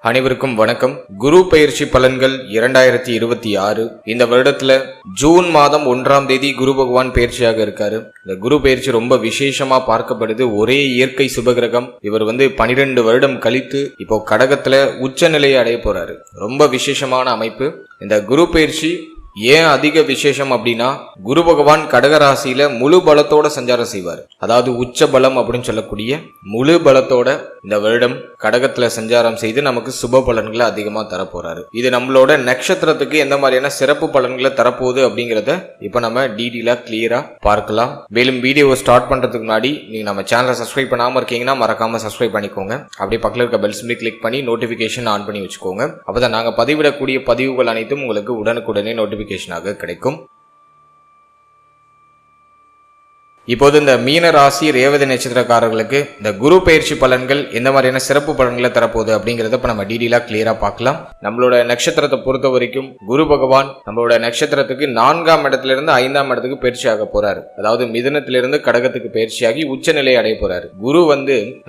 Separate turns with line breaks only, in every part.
அனைவருக்கும் வணக்கம். குரு பெயர்ச்சி பலன்கள் 2026. இந்த வருடத்துல ஜூன் மாதம் 1ஆம் தேதி குரு பகவான் பெயர்ச்சியாக இருக்காரு. இந்த குரு பெயர்ச்சி ரொம்ப விசேஷமா பார்க்கப்படுது. ஒரே இயற்கை சுபகிரகம். இவர் 12 வருடம் கழித்து இப்போ கடகத்துல உச்ச நிலையை அடைய போறாரு. ரொம்ப விசேஷமான அமைப்பு. இந்த குரு பெயர்ச்சி ஏன் அதிக விசேஷம் அப்படின்னா, குரு பகவான் கடகராசியில முழு பலத்தோட சஞ்சாரம் செய்வார். அதாவது உச்ச பலம் அப்படின்னு சொல்லக்கூடிய முழு பலத்தோட இந்த வருடம் கடகத்துல சஞ்சாரம் செய்து நமக்கு சுப பலன்களை அதிகமா தரப்போறாரு. இது நம்மளோட நட்சத்திரத்துக்கு எந்த மாதிரியான சிறப்பு பலன்களை தரப்போகுது அப்படிங்கறத இப்ப நம்ம டீடெயிலா கிளியரா பார்க்கலாம். மேலும் வீடியோவை ஸ்டார்ட் பண்றதுக்கு முன்னாடி நீங்க நம்ம சேனலை சப்ஸ்கிரைப் பண்ணாம இருக்கீங்கன்னா மறக்காம சப்ஸ்கிரைப் பண்ணிக்கோங்க. அப்படியே பக்கத்துல இருக்க பெல் சிம்பலை கிளிக் பண்ணி நோட்டிபிகேஷன் ஆன் பண்ணி வச்சுக்கோங்க. அப்பதான் நாங்க பதிவிடக்கூடிய பதிவுகள் அனைத்தும் உங்களுக்கு உடனுக்குடனே நோட்டிபிகேஷனாக கிடைக்கும். இப்போது இந்த மீன ராசி ரேவதி நட்சத்திரக்காரர்களுக்கு இந்த குரு பயிற்சி பலன்கள் எந்த மாதிரியான சிறப்பு பலன்களை தரப்போகுது அப்படிங்கறத இப்ப நம்ம டீடெயிலா கிளியரா பார்க்கலாம். நம்மளோட நட்சத்திரத்தை பொறுத்த வரைக்கும் குரு பகவான் நம்மளோட நட்சத்திரத்துக்கு 4ஆம் இடத்திலிருந்து 5ஆம் இடத்துக்கு பயிற்சி ஆக போறாரு. அதாவது மிதுனத்திலிருந்து கடகத்துக்கு பயிற்சியாகி உச்ச நிலை அடைய போறாரு. குரு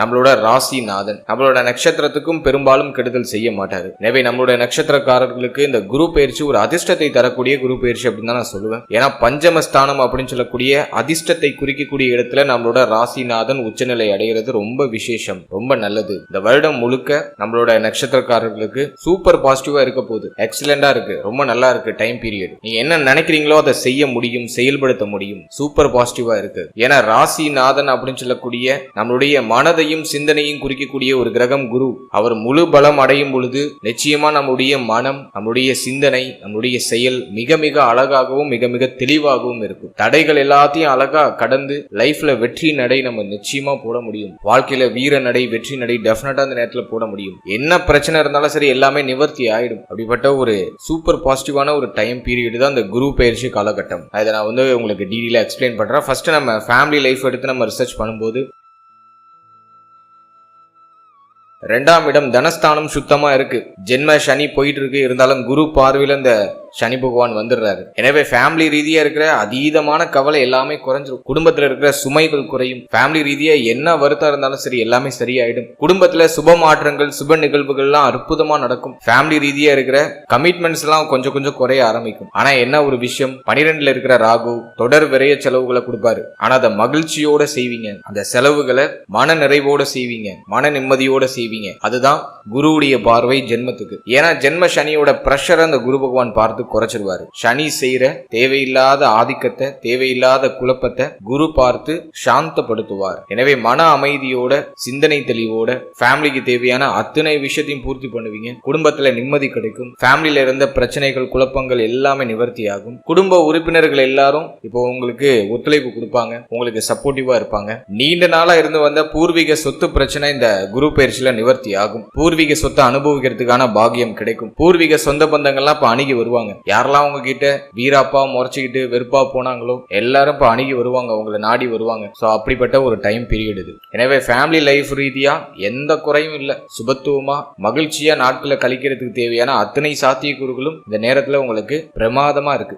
நம்மளோட ராசி நாதன். நம்மளோட நட்சத்திரத்துக்கும் பெரும்பாலும் கெடுதல் செய்ய மாட்டாரு. எனவே நம்மளோட நட்சத்திரக்காரர்களுக்கு இந்த குரு பயிற்சி ஒரு அதிர்ஷ்டத்தை தரக்கூடிய குரு பயிற்சி அப்படின்னு தான் நான் சொல்லுவேன். ஏன்னா பஞ்சமஸ்தானம் அப்படின்னு சொல்லக்கூடிய அதிர்ஷ்டத்தை குறிக்கக்கூடிய இடத்துல நம்மளோட ராசிநாதன் உச்சநிலை அடைகிறது ரொம்ப விசேஷம், ரொம்ப நல்லது. இந்த வருடம் முழுக்க நம்மளோட நட்சத்திரக்காரர்களுக்கு சூப்பர் பாசிட்டிவா இருக்க போகுது. எக்ஸலண்டா இருக்கு, ரொம்ப நல்லா இருக்கு. டைம் பீரியட் நீங்க என்ன நினைக்கிறீங்களோ அதை செய்ய முடியும், செயல்படுத்த முடியும். சூப்பர் பாசிட்டிவா இருக்கு. ஏன்னா ராசிநாதன் அப்படின்னு சொல்லக்கூடிய நம்மளுடைய மனதையும் சிந்தனையும் குறிக்கக்கூடிய ஒரு கிரகம் குரு. அவர் முழு பலம் அடையும் பொழுது நிச்சயமா நம்முடைய மனம், நம்முடைய சிந்தனை, நம்முடைய செயல் மிக மிக அழகாகவும் மிக மிக தெளிவாகவும் இருக்கும். தடைகள் எல்லாத்தையும் அழகா கடந்து லைஃப்ல வெற்றி நடை நம்ம நிச்சயமா போட முடியும். வாழ்க்கையில வீர நடை, வெற்றி நடை டெஃபினட்டா அந்த நேரத்துல போட முடியும். என்ன பிரச்சனை இருந்தாலும் சரி எல்லாமே நிவர்த்தி ஆயிடும். அப்படிப்பட்ட ஒரு சூப்பர் பாசிட்டிவான ஒரு டைம் பீரியட் தான் இந்த குரு பயிற்சி காலகட்டம். அதை நான் உங்களுக்கு டீடெயிலா எக்ஸ்பிளைன் பண்றேன். ஃபர்ஸ்ட் நம்ம ஃபேமிலி லைஃப் எடுத்து நம்ம ரிசர்ச் பண்ணும்போது 2ஆம் இடம் தனஸ்தானம் சுத்தமா இருக்கு. ஜென்ம சனி போயிட்டு இருக்கு. இருந்தாலும் குரு பார்வையில இந்த சனி பகவான் வந்துடுறாரு. எனவே ஃபேமிலி ரீதியா இருக்கிற அதீதமான கவலை எல்லாமே குறைஞ்சிரும். குடும்பத்துல இருக்கிற சுமைகள் குறையும். ஃபேமிலி ரீதியா என்ன வருத்தம் இருந்தாலும் சரி எல்லாமே சரியாயிடும். குடும்பத்துல சுப மாற்றங்கள், சுப நிகழ்வுகள் எல்லாம் அற்புதமா நடக்கும். ஃபேமிலி ரீதியா இருக்கிற கமிட்மெண்ட்ஸ் எல்லாம் கொஞ்சம் கொஞ்சம் குறைய ஆரம்பிக்கும். ஆனா என்ன ஒரு விஷயம், 12ல இருக்கிற ராகு தொடர் விரைய செலவுகளை கொடுப்பாரு. ஆனா அதை மகிழ்ச்சியோட செய்வீங்க. அந்த செலவுகளை மன நிறைவோட செய்வீங்க, மன நிம்மதியோட செய்வீங்க. அதுதான் குருவுடைய பார்வை ஜென்மத்துக்கு. ஏன்னா ஜென்ம சனியோட பிரஷரை அந்த குரு பகவான் பார்த்து குறைச்சிருவாரு. சனி செய்யற தேவையில்லாத ஆதிக்கத்தை, தேவையில்லாத குழப்பத்தை குரு பார்த்து சாந்தப்படுத்துவார். எனவே மன அமைதியோட, சிந்தனை தெளிவோட ஃபேமிலிக்கு தேவையான அத்தனை விஷயத்தையும் பூர்த்தி பண்ணுவீங்க. குடும்பத்துல நிம்மதி கிடைக்கும். ஃபேமிலியில இருந்த பிரச்சனைகள், குழப்பங்கள் எல்லாமே நிவர்த்தி ஆகும். குடும்ப உறுப்பினர்கள் எல்லாரும் இப்போ உங்களுக்கு ஒத்துழைப்பு கொடுப்பாங்க, உங்களுக்கு சப்போர்ட்டிவா இருப்பாங்க. நீண்ட நாளா இருந்து வந்த பூர்வீக சொத்து பிரச்சனை இந்த குரு பயிற்சியில நிவர்த்தி ஆகும். பூர்வீக சொத்தை அனுபவிக்கிறதுக்கான பாக்கியம் கிடைக்கும். பூர்வீக சொந்த பந்தங்கள்லாம் இப்ப அணுகி வருவாங்க. யாரெல்லாம் உங்ககிட்ட வீராப்பா முறைச்சுக்கிட்டு வெறுப்பா போனாங்களோ எல்லாரும் இப்ப அணுகி வருவாங்க, உங்களை நாடி வருவாங்க. சோ அப்படிப்பட்ட ஒரு டைம் பீரியட் இது. எனவே ஃபேமிலி லைஃப் ரீதியா எந்த குறையும் இல்ல. சுபத்துவமா மகிழ்ச்சியா நாட்களை கழிக்கிறதுக்கு தேவையான அத்தனை சாத்தியக்கூறுகளும் இந்த நேரத்துல உங்களுக்கு பிரமாதமா இருக்கு.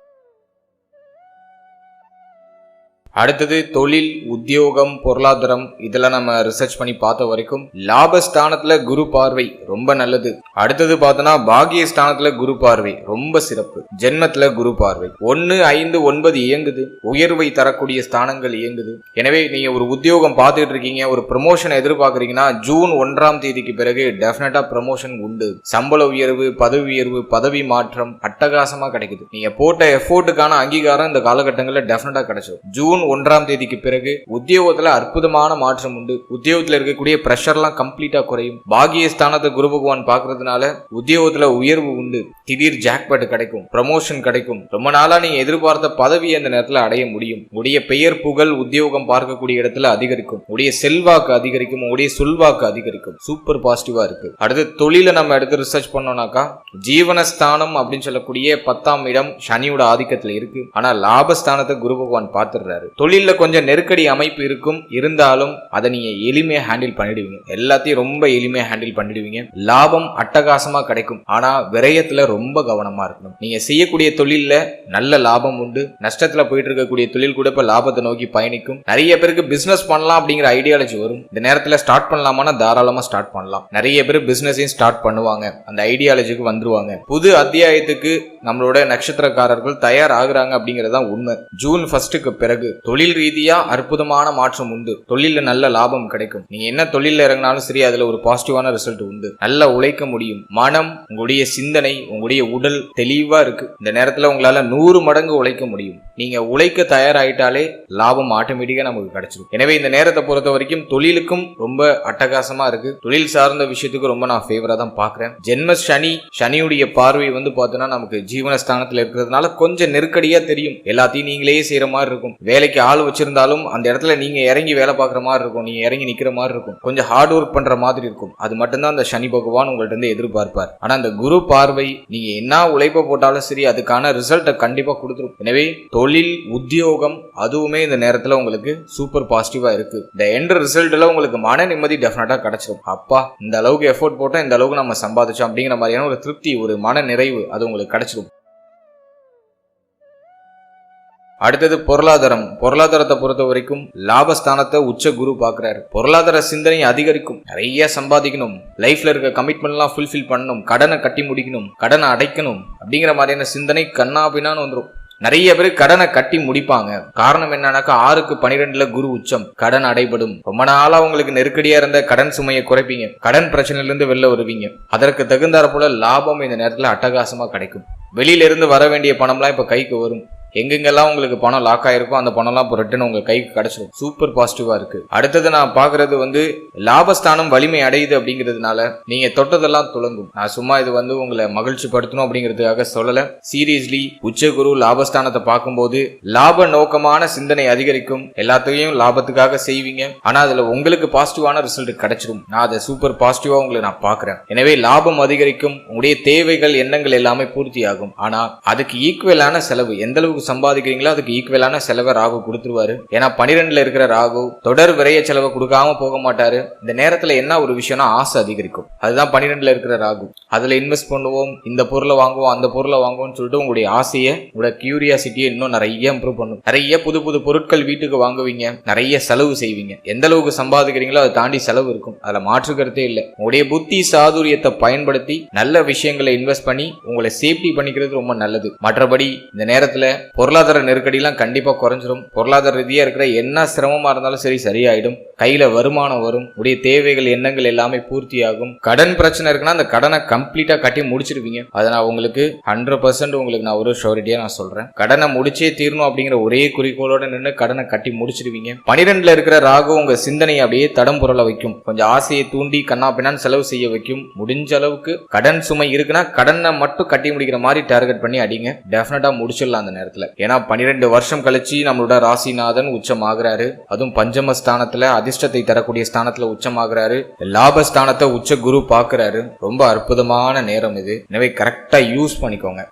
அடுத்தது தொழில், உத்தியோகம், பொருளாதாரம் இதெல்லாம் நம்ம ரிசர்ச் பண்ணி பார்த்த வரைக்கும் லாபஸ்தானத்துல குரு பார்வை ரொம்ப நல்லது. அடுத்தது பார்த்தோன்னா பாகிய ஸ்தானத்துல குரு பார்வை ரொம்ப சிறப்பு. ஜென்மத்துல குரு பார்வை 1, 5, 9 இயங்குது. உயர்வை தரக்கூடிய ஸ்தானங்கள் இயங்குது. எனவே நீங்க ஒரு உத்தியோகம் பார்த்துட்டு இருக்கீங்க, ஒரு ப்ரமோஷன் எதிர்பார்க்கறீங்கன்னா ஜூன் 1ஆம் தேதிக்கு பிறகு டெஃபினட்டா ப்ரமோஷன் உண்டு. சம்பள உயர்வு, பதவி உயர்வு, பதவி மாற்றம் அட்டகாசமா கிடைக்குது. நீங்க போட்ட எஃபோர்ட்டுக்கான அங்கீகாரம் இந்த காலகட்டங்களில் டெஃபினட்டா கிடைச்சிடும். ஜூன் 1ஆம் தேதிக்கு பிறகு உத்தியோகத்துல அற்புதமான மாற்றம் உண்டு. உத்தியோகத்துல இருக்கக்கூடிய பிரஷர்லாம் கம்ப்ளீட்டா குறையும். பாகிய ஸ்தானத்தை குரு பகவான் பார்க்கறதுனால உத்தியோகத்துல உயர்வு உண்டு. திடீர் ஜாக்பாட் கிடைக்கும், ப்ரமோஷன் கிடைக்கும். ரொம்ப நாளா நீங்க எதிர்பார்த்த பதவி அந்த நேரத்துல அடைய முடியும். உடைய பெயர் புகழ் உத்தியோகம் பார்க்கக்கூடிய இடத்துல அதிகரிக்கும். உடைய செல்வாக்கு அதிகரிக்கும், உடைய சொல்வாக்கு அதிகரிக்கும். சூப்பர் பாசிட்டிவா இருக்கு. அடுத்து தொழில நம்ம எடுத்து ரிசர்ச் பண்ணோம்னாக்கா ஜீவனஸ்தானம் அப்படின்னு சொல்லக்கூடிய 10ஆம் இடம் சனியோட ஆதிக்கத்துல இருக்கு. ஆனா லாபஸ்தானத்தை குரு பகவான் பார்த்துடுறாரு. தொழில கொஞ்சம் நெருக்கடி அமைப்பு இருக்கும், இருந்தாலும் அதை நீங்க எளிமையா ஹேண்டில் பண்ணிடுவீங்க. எல்லாத்தையும் ரொம்ப எளிமையா ஹேண்டில் பண்ணிடுவீங்க. லாபம் அட்டகாசமா கிடைக்கும். ஆனா விரயத்துல ரொம்ப கவனமா இருக்கணும். நீங்க செய்யக்கூடிய தொழில்ல நல்ல லாபம் உண்டு. நஷ்டத்துல போயிட்டு இருக்கக்கூடிய தொழில் கூட இப்ப லாபத்தை நோக்கி பயணிக்கும். நிறைய பேருக்கு பிசினஸ் பண்ணலாம் அப்படிங்கிற ஐடியாலஜி வரும். இந்த நேரத்துல ஸ்டார்ட் பண்ணலாமா, தாராளமா ஸ்டார்ட் பண்ணலாம். நிறைய பேர் பிசினஸையும் ஸ்டார்ட் பண்ணுவாங்க, அந்த ஐடியாலஜிக்கு வந்துருவாங்க. புது அத்தியாயத்துக்கு நம்மளோட நட்சத்திரக்காரர்கள் தயார் ஆகுறாங்க அப்படிங்கறதா உண்மை. ஜூன் 1க்கு பிறகு தொழில் ரீதியா அற்புதமான மாற்றம் உண்டு. தொழில நல்ல லாபம் கிடைக்கும். நீங்க என்ன தொழில இறங்கினாலும் சரி, அதுல ஒரு பாசிட்டிவான ரிசல்ட் உண்டு. நல்லா உழைக்க முடியும். மனம், உங்களுடைய சிந்தனை, உங்களுடைய உடல் தெளிவா இருக்கு. இந்த நேரத்துல உங்களால 100 மடங்கு உழைக்க முடியும். நீங்க உழைக்க தயாராயிட்டாலே லாபம் ஆட்டோமேட்டிக்கா நமக்கு கிடைச்சிடும். எனவே இந்த நேரத்தை பொறுத்த வரைக்கும் தொழிலுக்கும் ரொம்ப அட்டகாசமா இருக்கு. தொழில் சார்ந்த விஷயத்துக்கு ரொம்ப நான் ஃபேவரா தான் பாக்குறேன். ஜென்ம சனியுடைய பார்வை வந்து பார்த்தோன்னா நமக்கு ஜீவனஸ்தானத்துல இருக்கிறதுனால கொஞ்சம் நெருக்கடியா தெரியும். எல்லாத்தையும் நீங்களே செய்யற மாதிரி இருக்கும். வேலைக்கு ஆள் வச்சிருந்தாலும் அந்த இடத்துல நீங்க இறங்கி வேலை பார்க்குற மாதிரி இருக்கும். நீங்க இறங்கி நிக்கிற மாதிரி இருக்கும். கொஞ்சம் ஹார்ட் ஒர்க் பண்ற மாதிரி இருக்கும். அது மட்டும்தான் அந்த சனி பகவான் உங்கள்ட்ட இருந்து எதிர்பார்ப்பார். ஆனா அந்த குரு பார்வை நீங்க என்ன உழைப்ப போட்டாலும் சரி, அதுக்கான ரிசல்ட்டை கண்டிப்பா கொடுத்துரும். எனவே தொழில், உத்தியோகம் அதுவுமே இந்த நேரத்துல உங்களுக்கு சூப்பர் பாசிட்டிவா இருக்கு. இந்த எண்ட் ரிசல்ட்ல உங்களுக்கு மன நிம்மதி டெஃபினட்டா கிடைச்சிடும். அப்பா, இந்த அளவுக்கு எஃபோர்ட் போட்டா இந்த அளவுக்கு நம்ம சம்பாதிச்சோம் அப்படிங்கிற மாதிரியான ஒரு திருப்தி, ஒரு மன நிறைவு அது உங்களுக்கு கிடைச்சிடும். அடுத்தது பொருளாதாரத்தை பொறுத்த வரைக்கும் லாபஸ்தானத்தை உச்ச குரு பாக்குறாரு. பொருளாதார சிந்தனை அதிகரிக்கும். நிறைய சம்பாதிக்கணும், லைஃப்ல இருக்க கமிட்மெண்ட் எல்லாம் ஃபுல்ஃபில் பண்ணணும், கடனை கட்டி முடிக்கணும், கடனை அடைக்கணும் அப்படிங்கிற மாதிரியான சிந்தனை கண்ணாபின்னான்னு வந்துடும். நிறைய பேர் கடனை கட்டி முடிப்பாங்க. காரணம் என்னன்னாக்கா 6க்கு 12ல குரு உச்சம். கடன் அடைபடும். ரொம்ப நாளா உங்களுக்கு நெருக்கடியா இருந்த கடன் சுமையை குறைப்பீங்க. கடன் பிரச்சனையில இருந்து வெளில வருவீங்க. அதற்கு தகுந்தாற போல லாபம் இந்த நேரத்துல அட்டகாசமா கிடைக்கும். வெளியில இருந்து வர வேண்டிய பணம்லாம் இப்ப கைக்கு வரும். எங்கெங்கெல்லாம் உங்களுக்கு பணம் லாக் ஆயிருக்கும் அந்த பணம்லாம் இப்போ ரிட்டர்ன் உங்க கைக்கு கிடைச்சிடும். சூப்பர் பாசிட்டிவா இருக்கு. அடுத்தது நான் பாக்குறது வந்து லாபஸ்தானம் வலிமை அடையுது அப்படிங்கிறதுனால நீங்க தொட்டதெல்லாம் துளங்கும். நான் சும்மா இது வந்து உங்களை மகிழ்ச்சி படுத்தணும் அப்படிங்கிறதுக்காக சொல்லல. சீரியஸ்லி உச்சகுரு லாபஸ்தானத்தை பார்க்கும்போது லாப நோக்கமான சிந்தனை அதிகரிக்கும். எல்லாத்தையும் லாபத்துக்காக செய்வீங்க. ஆனா அதுல உங்களுக்கு பாசிட்டிவான ரிசல்ட் கிடைச்சிடும். நான் அதை சூப்பர் பாசிட்டிவா உங்களை நான் பாக்குறேன். எனவே லாபம் அதிகரிக்கும். உங்களுடைய தேவைகள், எண்ணங்கள் எல்லாமே பூர்த்தி ஆகும். ஆனா அதுக்கு ஈக்குவலான செலவு, எந்த அளவுக்கு சம்பாதிக்கிறீங்களோ அதுக்கு ஈக்குவலான செலவை ராகு கொடுத்துருவாரு. ஏன்னா 12ல இருக்கிற ராகு தொடர் விரைய செலவை கொடுக்காம போக மாட்டாரு. இந்த நேரத்துல என்ன ஒரு விஷயம்னா ஆசை அதிகரிக்கும். அதுதான் 12ல இருக்கிற ராகு. அதுல இன்வெஸ்ட் பண்ணுவோம், இந்த பொருளை வாங்குவோம், அந்த பொருளை வாங்குவோம்னு சொல்லிட்டு உங்களுடைய ஆசையை, உங்களோட கியூரியாசிட்டியை இன்னும் நிறைய இம்ப்ரூவ் பண்ணும். நிறைய புது புது பொருட்கள் வீட்டுக்கு வாங்குவீங்க, நிறைய செலவு செய்வீங்க. எந்த அளவுக்கு சம்பாதிக்கிறீங்களோ அதை தாண்டி செலவு இருக்கும். அதுல மாற்றுக்கிறதே இல்லை. உங்களுடைய புத்தி சாதுரியத்தை பயன்படுத்தி நல்ல விஷயங்களை இன்வெஸ்ட் பண்ணி உங்களை சேஃப்டி பண்ணிக்கிறது ரொம்ப நல்லது. மற்றபடி இந்த நேரத்துல பொருளாதார நெருக்கடி எல்லாம் கண்டிப்பா குறைஞ்சிரும். பொருளாதார ரீதியா இருக்கிற என்ன சிரமமா இருந்தாலும் சரி சரியாயிடும். கையில வருமானம் வரும். உடைய தேவைகள், எண்ணங்கள் எல்லாமே பூர்த்தி ஆகும். கடன் பிரச்சனை இருக்குன்னா அந்த கடனை கம்ப்ளீட்டா கட்டி முடிச்சிருவீங்க. அதை நான் உங்களுக்கு 100% உங்களுக்கு நான் ஒரு ஷூரிட்டியா நான் சொல்றேன். கடனை முடிச்சே தீரணும் அப்படிங்கிற ஒரே குறிக்கோளோட நின்று கடனை கட்டி முடிச்சிருவீங்க. 12ல இருக்கிற ராகு உங்க சிந்தனையை அப்படியே தடம் புரள வைக்கும். கொஞ்சம் ஆசையை தூண்டி கண்ணா பின்னான்னு செலவு செய்ய வைக்கும். முடிஞ்ச அளவுக்கு கடன் சுமை இருக்குன்னா கடனை மட்டும் கட்டி முடிக்கிற மாதிரி டார்கெட் பண்ணி அடிங்க. டெஃபினட்டா முடிச்சிடலாம் அந்த நேரத்துல. ஏன்னா 12 வருஷம் கழிச்சு நம்மளோட ராசிநாதன் உச்சமாகிறாரு. அதுவும் பஞ்சமஸ்தானத்துல, அதிர்ஷ்டத்தை தரக்கூடிய ஸ்தானத்துல உச்சமாகிறாரு. லாபஸ்தானத்தை உச்ச குரு பாக்குறாரு. ரொம்ப அற்புதமான நேரம் இது. எனவே கரெக்டா யூஸ் பண்ணிக்கோங்க.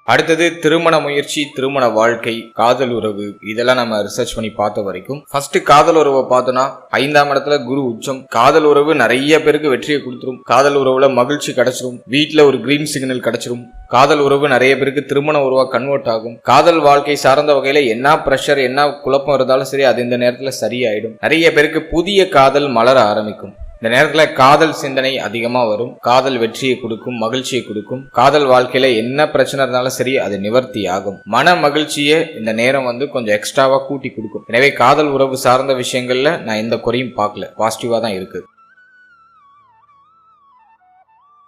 அடுத்தது திருமண முயற்சி, திருமண வாழ்க்கை, காதல் உறவு, இதெல்லாம் நம்ம ரிசர்ச் பண்ணி பார்த்த வரைக்கும் ஃபர்ஸ்ட் காதல் உறவை பார்த்தோம்னா 5ஆம் இடத்துல குரு உச்சம். காதல் உறவு நிறைய பேருக்கு வெற்றியை கொடுத்துரும். காதல் உறவுல மகிழ்ச்சி கிடைச்சிரும். வீட்டுல ஒரு கிரீன் சிக்னல் கிடைச்சிரும். காதல் உறவு நிறைய பேருக்கு திருமண உறவா கன்வெர்ட் ஆகும். காதல் வாழ்க்கை சார்ந்த வகையில என்ன பிரஷர், என்ன குழப்பம் இருந்தாலும் சரி அது இந்த நேரத்துல சரியாயிடும். நிறைய பேருக்கு புதிய காதல் மலர ஆரம்பிக்கும். இந்த நேரத்துல காதல் சிந்தனை அதிகமா வரும். காதல் வெற்றியை கொடுக்கும், மகிழ்ச்சியை கொடுக்கும். காதல் வாழ்க்கையில என்ன பிரச்சனை இருந்தாலும் சரி அது நிவர்த்தி ஆகும். மன மகிழ்ச்சியை இந்த நேரம் வந்து கொஞ்சம் எக்ஸ்ட்ராவா கூட்டி கொடுக்கும். எனவே காதல் உறவு சார்ந்த விஷயங்கள்ல நான் எந்த குறையும் பார்க்கல, பாசிட்டிவா தான் இருக்கு.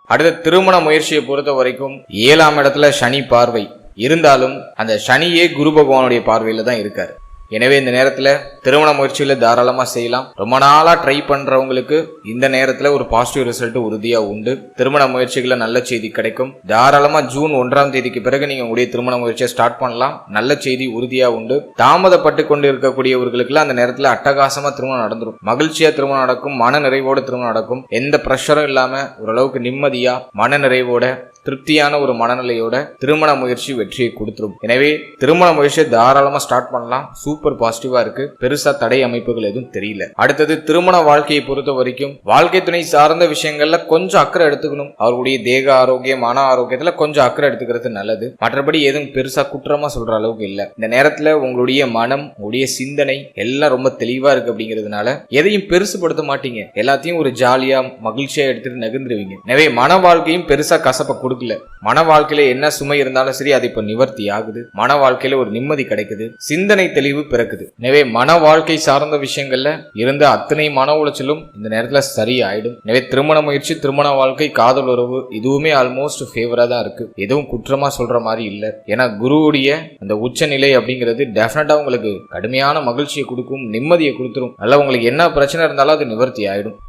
அடுத்த திருமண முயற்சியை பொறுத்த வரைக்கும் 7ஆம் இடத்துல சனி பார்வை இருந்தாலும் அந்த சனியே குரு பகவானுடைய பார்வையில தான் இருக்காரு. எனவே இந்த நேரத்துல திருமண முயற்சியில தாராளமா செய்யலாம். ரொம்ப நாளா ட்ரை பண்றவங்களுக்கு இந்த நேரத்துல ஒரு பாசிட்டிவ் ரிசல்ட் உறுதியா உண்டு. திருமண முயற்சிகளை நல்ல செய்தி கிடைக்கும். தாராளமா ஜூன் 1ஆம் தேதிக்கு பிறகு நீங்க உங்களுடைய திருமண முயற்சியை ஸ்டார்ட் பண்ணலாம். நல்ல செய்தி உறுதியா உண்டு. தாமதப்பட்டு கொண்டு இருக்கக்கூடியவர்களுக்கு அந்த நேரத்துல அட்டகாசமா திருமணம் நடந்துடும். மகிழ்ச்சியா திருமணம் நடக்கும். மன நிறைவோட திருமணம் நடக்கும். எந்த பிரஷரும் இல்லாம ஓரளவுக்கு நிம்மதியா மன நிறைவோட திருப்தியான ஒரு மனநிலையோட திருமண முயற்சி வெற்றியை கொடுத்துரும். எனவே திருமண முயற்சியை தாராளமா ஸ்டார்ட் பண்ணலாம். சூப்பர் பாசிட்டிவா இருக்கு. பெருசா தடை அமைப்புகள் எதுவும் தெரியல. அடுத்தது திருமண வாழ்க்கையை பொறுத்த வரைக்கும் வாழ்க்கை துணை சார்ந்த விஷயங்கள்ல கொஞ்சம் அக்கறை எடுத்துக்கணும். அவர்களுடைய தேக ஆரோக்கியம் மன ஆரோக்கியத்துல கொஞ்சம் அக்கறை எடுத்துக்கிறது நல்லது. மற்றபடி எதுவும் பெருசா குற்றமா சொல்ற அளவுக்கு இல்ல. இந்த நேரத்துல உங்களுடைய மனம் உங்களுடைய சிந்தனை எல்லாம் ரொம்ப தெளிவா இருக்கு அப்படிங்கிறதுனால எதையும் பெருசுபடுத்த மாட்டீங்க. எல்லாத்தையும் ஒரு ஜாலியா மகிழ்ச்சியா எடுத்துட்டு நகர்ந்துருவீங்க. எனவே மன வாழ்க்கையும் பெருசா கசப்ப கொடுக்கல. மன வாழ்க்கையில என்ன சுமை இருந்தாலும் சரி அது இப்ப நிவர்த்தி ஆகுது. மன வாழ்க்கையில ஒரு நிம்மதி கிடைக்குது. சிந்தனை தெளிவு பிறக்குது. எனவே மன வாழ்க்கை சார்ந்த விஷயங்கள்ல இருந்த அத்தனை மன உளைச்சலும் இந்த நேரத்துல சரியாயிடும். எனவே திருமண முயற்சி திருமண வாழ்க்கை காதல் உறவு இதுவுமே ஆல்மோஸ்ட் ஃபேவரா தான் இருக்கு. எதுவும் குற்றமா சொல்ற மாதிரி இல்ல. ஏன்னா குருவுடைய அந்த உச்சநிலை அப்படிங்கிறது டெஃபினட்டா உங்களுக்கு கடுமையான மகிழ்ச்சியை கொடுக்கும், நிம்மதியை கொடுத்துரும். நல்லா உங்களுக்கு என்ன பிரச்சனை இருந்தாலும் அது நிவர்த்தி ஆயிடும்.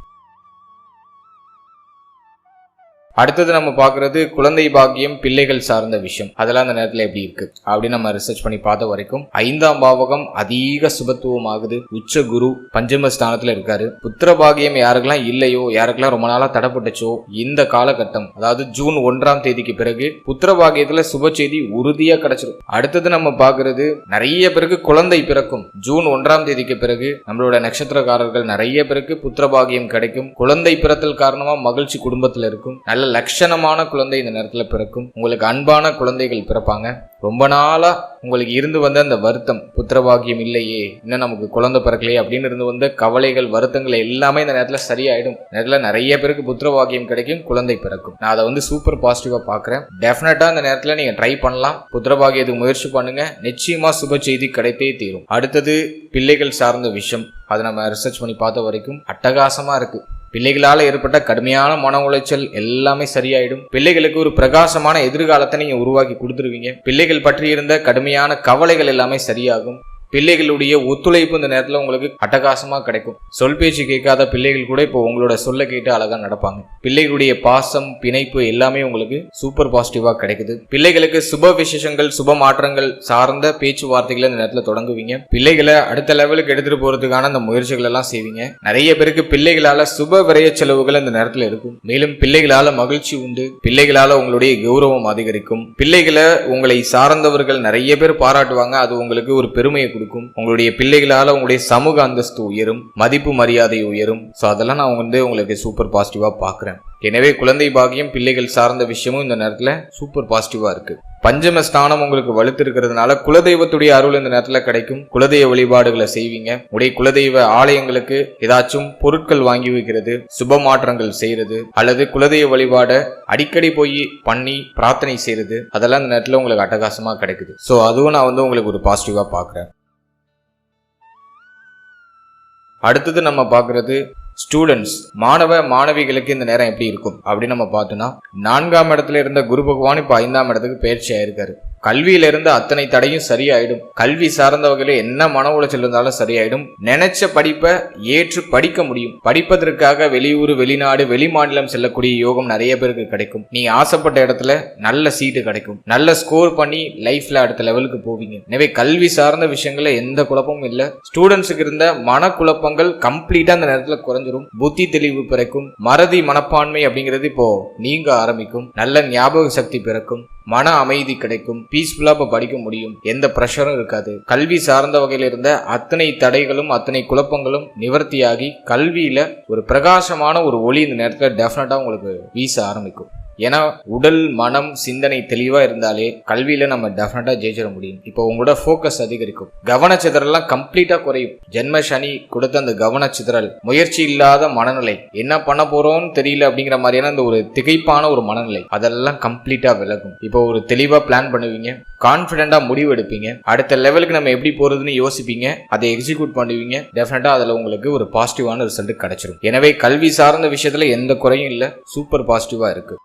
அடுத்தது நம்ம பாக்குறது குழந்தை பாக்கியம் பிள்ளைகள் சார்ந்த விஷயம். அதெல்லாம் அந்த நேரத்துல எப்படி இருக்கு அப்படின்னு நம்ம ரிசர்ச் பண்ணி பார்த்த வரைக்கும் 5ஆம் பாவகம் அதிக சுபத்துவம் ஆகுது. உச்ச குரு பஞ்சம ஸ்தானத்துல இருக்காரு. புத்திர பாகியம் யாருக்கெல்லாம் இல்லையோ, யாருக்கெல்லாம் ரொம்ப நாளா தடைப்பட்டுச்சோ இந்த காலகட்டம், அதாவது ஜூன் 1ஆம் தேதிக்கு பிறகு புத்திர பாகியத்துல சுப செய்தி உறுதியா கிடைச்சிடும். அடுத்தது நம்ம பாக்குறது நிறைய பேருக்கு குழந்தை பிறக்கும். ஜூன் 1ஆம் தேதிக்கு பிறகு நம்மளோட நட்சத்திரக்காரர்கள் நிறைய பேருக்கு புத்திர பாகியம் கிடைக்கும். குழந்தை பிறத்தல் காரணமா மகிழ்ச்சி குடும்பத்துல இருக்கும். நல்ல லட்சணமான குழந்தை இந்த நேரத்துல பிறக்கும். உங்களுக்கு அன்பான குழந்தைகள் பிறப்பாங்க. ரொம்ப நாளா உங்களுக்கு இருந்து வந்த அந்த வருத்தம், புத்திரபாகியம் இல்லையே, இன்னும் நமக்கு குழந்தை பிறக்கலையே அப்படின்னு இருந்து வந்த கவலைகள் வருத்தங்கள் எல்லாமே இந்த நேரத்துல சரியாயிடும். நேரத்துல நிறைய பேருக்கு புத்திரபாகியம் கிடைக்கும், குழந்தை பிறக்கும். நான் அதை சூப்பர் பாசிட்டிவா பாக்குறேன். டெஃபினட்டா இந்த நேரத்துல நீங்க ட்ரை பண்ணலாம். புத்திரபாகியத்துக்கு முயற்சி பண்ணுங்க. நிச்சயமா சுப செய்தி கிடைத்தே தீரும். அடுத்தது பிள்ளைகள் சார்ந்த விஷயம். அதை நம்ம ரிசர்ச் பண்ணி பார்த்த வரைக்கும் அட்டகாசமா இருக்கு. பிள்ளைகளால ஏற்பட்ட கடுமையான மன உளைச்சல் எல்லாமே சரியாயிடும். பிள்ளைகளுக்கு ஒரு பிரகாசமான எதிர்காலத்தை நீங்க உருவாக்கி கொடுத்துருவீங்க. பிள்ளைகள் பற்றி இருந்த கடுமையான கவலைகள் எல்லாமே சரியாகும். பிள்ளைகளுடைய ஒத்துழைப்பு இந்த நேரத்துல உங்களுக்கு அட்டகாசமா கிடைக்கும். சொல் பேச்சு கேட்காத பிள்ளைகள் கூட இப்போ உங்களோட சொல்ல கேட்டு அழகா நடப்பாங்க. பிள்ளைகளுடைய பாசம் பிணைப்பு எல்லாமே உங்களுக்கு சூப்பர் பாசிட்டிவா கிடைக்குது. பிள்ளைகளுக்கு சுப விசேஷங்கள் சுப மாற்றங்கள் சார்ந்த பேச்சுவார்த்தைகளை இந்த நேரத்துல தொடங்குவீங்க. பிள்ளைகளை அடுத்த லெவலுக்கு எடுத்துட்டு போறதுக்கான அந்த முயற்சிகள் எல்லாம் செய்வீங்க. நிறைய பேருக்கு பிள்ளைகளால சுப விரய செலவுகள் இந்த நேரத்துல இருக்கும். மேலும் பிள்ளைகளால மகிழ்ச்சி உண்டு. பிள்ளைகளால உங்களுடைய கௌரவம் அதிகரிக்கும். பிள்ளைகளை உங்களை சார்ந்தவர்கள் நிறைய பேர் பாராட்டுவாங்க. அது உங்களுக்கு ஒரு பெருமையை கொடுக்கும். உங்களுடைய பிள்ளைகளால உங்களுடைய சமூக அந்தஸ்து உயரும், மதிப்பு மரியாதை உயரும். சோ அதெல்லாம் நான் உங்களுக்கு சூப்பர் பாசிட்டிவா பாக்குறேன். எனவே குழந்தை பாகியம் பிள்ளைகள் சார்ந்த விஷயமும் இந்த நேரத்துல சூப்பர் பாசிட்டிவா இருக்கு. பஞ்சம ஸ்தானம் உங்களுக்கு வலுத்து இருக்கிறதுனால குலதெய்வத்துடைய அருள் இந்த நேரத்துல கிடைக்கும். குலதெய்வ வழிபாடுகளை செய்வீங்க. உடைய குலதெய்வ ஆலயங்களுக்கு ஏதாச்சும் பொருட்கள் வாங்கி வைக்கிறது, சுப மாற்றங்கள் செய்யறது, அல்லது குலதெய்வ வழிபாட அடிக்கடி போய் பண்ணி பிரார்த்தனை செய்யறது, அதெல்லாம் இந்த நேரத்துல உங்களுக்கு அட்டகாசமா கிடைக்குது. சோ அதுவும் நான் உங்களுக்கு ஒரு பாசிட்டிவா பாக்குறேன். அடுத்தது நம்ம பாக்குறது ஸ்டூடெண்ட்ஸ், மாணவ மாணவிகளுக்கு இந்த நேரம் எப்படி இருக்கும் அப்படின்னு நம்ம பார்த்தோம்னா 4ஆம் இடத்துல இருந்த குரு பகவான் இப்ப 5ஆம் இடத்துக்கு பயிற்சி ஆயிருக்காரு. கல்வியில இருந்து அத்தனை தடையும் சரியாயிடும். கல்வி சார்ந்த வகையில என்ன மன உளைச்சல் இருந்தாலும் சரியாயிடும். நினைச்ச படிப்பை ஏற்று படிக்க முடியும். படிப்பதற்காக வெளியூர் வெளிநாடு வெளி மாநிலம் செல்லக்கூடிய யோகம் நிறைய பேருக்கு கிடைக்கும். நீங்க ஆசைப்பட்ட இடத்துல நல்ல சீட்டு கிடைக்கும். நல்ல ஸ்கோர் பண்ணி லைஃப்ல அடுத்த லெவலுக்கு போவீங்க. எனவே கல்வி சார்ந்த விஷயங்கள்ல எந்த குழப்பமும் இல்ல. ஸ்டூடெண்ட்ஸுக்கு இருந்த மன குழப்பங்கள் கம்ப்ளீட்டா அந்த நேரத்துல குறைஞ்சிரும். புத்தி தெளிவு பிறக்கும். மறதி மனப்பான்மை அப்படிங்கிறது இப்போ நீங்க ஆரம்பிக்கும். நல்ல ஞாபக சக்தி பிறக்கும். மன அமைதி கிடைக்கும். பீஸ்ஃபுல்லா இப்ப படிக்க முடியும். எந்த பிரஷரும் இருக்காது. கல்வி சார்ந்த வகையில இருந்த அத்தனை தடைகளும் அத்தனை குழப்பங்களும் நிவர்த்தியாகி கல்வியில ஒரு பிரகாசமான ஒரு ஒளி இந்த நேரத்துல டெஃபினட்டா உங்களுக்கு வீச ஆரம்பிக்கும். ஏன்னா உடல் மனம் சிந்தனை தெளிவா இருந்தாலே கல்வியில நம்ம டெஃபினட்டா ஜெயிச்சிட முடியும். இப்போ உங்களோட போக்கஸ் அதிகரிக்கும். கவனச்சிதறலாம் கம்ப்ளீட்டா குறையும். ஜென்ம சனி கொடுத்த அந்த கவனச்சிதறல், முயற்சி இல்லாத மனநிலை, என்ன பண்ண போறோம்னு தெரியல அப்படிங்கிற மாதிரியான அந்த ஒரு திகைப்பான ஒரு மனநிலை, அதெல்லாம் கம்ப்ளீட்டா விலகும். இப்போ ஒரு தெளிவா பிளான் பண்ணுவீங்க. கான்பிடென்டா முடிவு எடுப்பீங்க. அடுத்த லெவலுக்கு நம்ம எப்படி போறதுன்னு யோசிப்பீங்க. அதை எக்ஸிக்யூட் பண்ணுவீங்க. டெஃபினட்டா அதுல உங்களுக்கு ஒரு பாசிட்டிவான ரிசல்ட் கிடைச்சிடும். எனவே கல்வி சார்ந்த விஷயத்துல எந்த குறையும் இல்ல. சூப்பர் பாசிட்டிவா இருக்கு.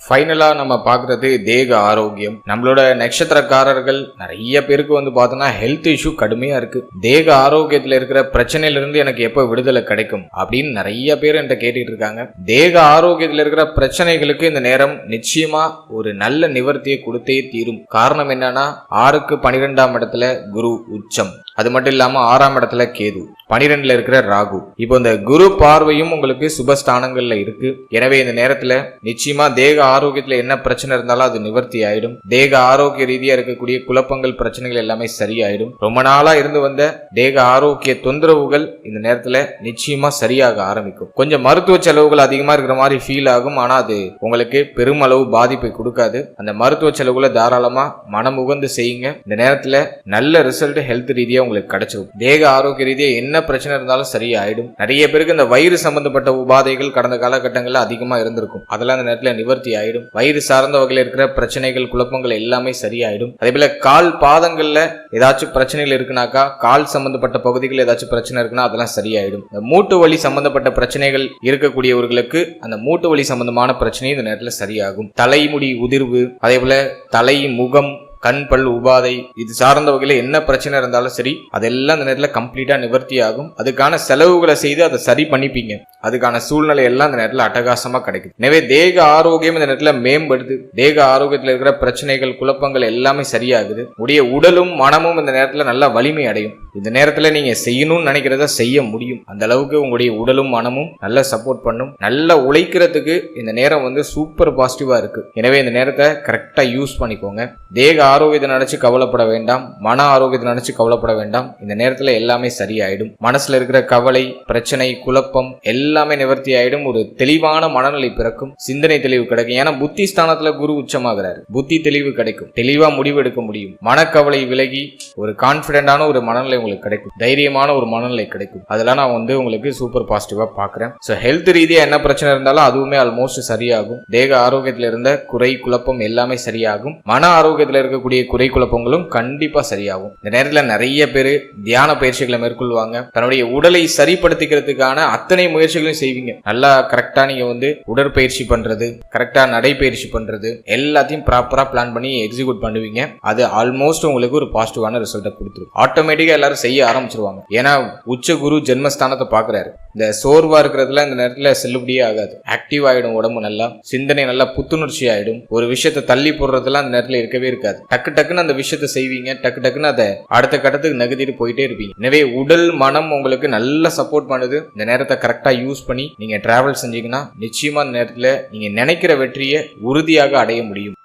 ஃபைனலா நம்ம பாக்குறது தேக ஆரோக்கியம். நம்மளோட நட்சத்திரக்காரர்கள் நிறைய பேருக்கு வந்து பார்த்தோம்னா ஹெல்த் இஷ்யூ கடுமையா இருக்கு. தேக ஆரோக்கியத்துல இருக்கிற பிரச்சனையில இருந்து எனக்கு எப்ப விடுதலை கிடைக்கும் அப்படின்னு நிறைய பேர் என்கிட்ட கேட்டுட்டு இருக்காங்க. தேக ஆரோக்கியத்துல இருக்கிற பிரச்சனைகளுக்கு இந்த நேரம் நிச்சயமா ஒரு நல்ல நிவர்த்தியை கொடுத்தே தீரும். காரணம் என்னன்னா 6க்கு 12ஆம் இடத்துல குரு உச்சம், அது மட்டும் இல்லாம 6ஆம் இடத்துல கேது, 12ல இருக்கிற ராகு. இப்போ இந்த குரு பார்வையும் உங்களுக்கு சுபஸ்தானங்கள்ல இருக்கு. எனவே இந்த நேரத்துல நிச்சயமா தேக ஆரோக்கியத்துல என்ன பிரச்சனை இருந்தாலும் அது நிவர்த்தி ஆயிடும். தேக ஆரோக்கிய ரீதியா இருக்கக்கூடிய குழப்பங்கள் பிரச்சனைகள் எல்லாமே சரியாயிடும். ரொம்ப நாளா இருந்து வந்த தேக ஆரோக்கிய தொந்தரவுகள் இந்த நேரத்துல நிச்சயமா சரியாக ஆரம்பிக்கும். கொஞ்சம் மருத்துவ செலவுகள் அதிகமா இருக்கிற மாதிரி ஃபீல் ஆகும். ஆனா அது உங்களுக்கு பெருமளவு பாதிப்பை கொடுக்காது. அந்த மருத்துவ செலவுகளை தாராளமா மனமுகந்து செய்யுங்க. இந்த நேரத்துல நல்ல ரிசல்ட் ஹெல்த் ரீதியா உங்களுக்கு கிடைச்சிடும். தேக ஆரோக்கிய ரீதியா என்ன பிரச்சனை இருந்தாலும் சரியாயிடும். நிறைய பேருக்கு இந்த வயிறு சம்பந்தப்பட்ட உபாதைகள் கடந்த காலகட்டங்கள்ல அதிகமா இருந்திருக்கும். அதெல்லாம் இந்த நேரத்துல நிவர்த்தி ஆயிடும். வயிறு சார்ந்த வகையில் இருக்கிற பிரச்சனைகள் குழப்பங்கள் எல்லாமே சரியாயிடும். அதே போல கால் பாதங்கள்ல ஏதாச்சும் பிரச்சனைகள் இருக்குனாக்கா, கால் சம்பந்தப்பட்ட பகுதிகள் ஏதாச்சும் பிரச்சனை இருக்குன்னா அதெல்லாம் சரியாயிடும். இந்த மூட்டு வலி சம்பந்தப்பட்ட பிரச்சனைகள் இருக்கக்கூடியவர்களுக்கு அந்த மூட்டு வலி சம்பந்தமான பிரச்சனை இந்த நேரத்துல சரியாகும். தலைமுடி உதிர்வு, அதே போல தலை, முகம், கண், பல் உபாதை இது சார்ந்த வகையில என்ன பிரச்சனை இருந்தாலும் சரி அதெல்லாம் இந்த நேரத்துல கம்ப்ளீட்டா நிவர்த்தி ஆகும். அதுக்கான செலவுகளை செய்து அதை சரி பண்ணிப்பீங்க. அதுக்கான சூழ்நிலை எல்லாம் இந்த நேரத்துல அட்டகாசமா கிடைக்கும். எனவே தேக ஆரோக்கியம் இந்த நேரத்துல மேம்படுது. தேக ஆரோக்கியத்துல இருக்கிற பிரச்சனைகள் குழப்பங்கள் எல்லாமே சரியாகுது. உடைய உடலும் மனமும் இந்த நேரத்துல நல்ல வலிமை அடையும். இந்த நேரத்துல நீங்க செய்யணும்னு நினைக்கிறத செய்ய முடியும். அந்த அளவுக்கு உங்களுடைய உடலும் மனமும் நல்ல சப்போர்ட் பண்ணும். நல்லா உழைக்கிறதுக்கு இந்த நேரம் வந்து சூப்பர் பாசிட்டிவா இருக்கு. எனவே இந்த நேரத்தை கரெக்டா யூஸ் பண்ணிக்கோங்க. தேக ஆரோக்கியத்தை நினைச்சு கவலைப்பட வேண்டாம், மன ஆரோக்கியத்தை நினைச்சு கவலைப்பட வேண்டாம். இந்த நேரத்துல எல்லாமே சரியாயிடும். மனசுல இருக்கிற கவலை, பிரச்சனை, குழப்பம் எல்லாமே நிவர்த்தி ஆயிடும். ஒரு தெளிவான மனநிலை பிறக்கும். சிந்தனை தெளிவு கிடைக்கும். ஏன்னா புத்தி ஸ்தானத்துல குரு உச்சமாகிறாரு. புத்தி தெளிவு கிடைக்கும். தெளிவா முடிவு எடுக்க முடியும். மனக்கவலை விலகி ஒரு கான்பிடென்டான ஒரு மனநிலை உங்களுக்கு கிடைக்கும். தைரியமான ஒரு மனநிலை கிடைக்கும். அதெல்லாம் நான் வந்து உங்களுக்கு சூப்பர் பாசிட்டிவா பாக்குறேன். சோ ஹெல்த் ரீதியா என்ன பிரச்சனை இருந்தாலும் அதுவுமே ஆல்மோஸ்ட் சரியாகும். தேக ஆரோக்கியத்துல இருந்த குறை குழப்பம் எல்லாமே சரியாகும். மன ஆரோக்கியத்துல இருக்க குறை குழப்பங்களும் கண்டிப்பா சரியாகும். இந்த நேரத்தில் நிறைய பேர் தியான பயிற்சிகளை மேற்கொள்வாங்க. தன்னுடைய உடலை சரிப்படுத்திக்கிறதுக்கான அத்தனை முயற்சிகளையும் செய்வீங்க. நல்லா கரெக்டா நீங்க வந்து உடற்பயிற்சி பண்றது, கரெக்டா நடைபயிற்சி பண்றது எல்லாத்தையும் ப்ராப்பரா பிளான் பண்ணி எக்ஸிக்யூட் பண்ணுவீங்க. அது ஆல்மோஸ்ட் உங்களுக்கு ஒரு பாசிட்டிவான ரிசல்ட்டை கொடுத்துரும். ஆட்டோமேட்டிக்கா எல்லாரும் செய்ய ஆரம்பிச்சிருவாங்க. ஏன்னா உச்ச குரு ஜென்மஸ்தானத்தை பாக்குறாரு. இந்த சோர்வா இருக்கிறதுல இந்த நேரத்துல செல்லுபடியே ஆகாது. ஆக்டிவ் ஆயிடும். உடம்பு நல்லா, சிந்தனை நல்லா புத்துணர்ச்சி ஆயிடும். ஒரு விஷயத்தை தள்ளி போடுறதுலாம் அந்த நேரத்துல இருக்கவே இருக்காது. டக்குன்னு அந்த விஷயத்தை செய்வீங்க. டக்குன்னு அதை அடுத்த கட்டத்துக்கு நகர்த்திட்டு போயிட்டே இருப்பீங்க. எனவே உடல் மனம் உங்களுக்கு நல்ல சப்போர்ட் பண்ணுது. இந்த நேரத்தை கரெக்டா யூஸ் பண்ணி நீங்க டிராவல் செஞ்சீங்கன்னா நிச்சயமா இந்த நேரத்துல நீங்க நினைக்கிற வெற்றியை உறுதியாக அடைய முடியும்.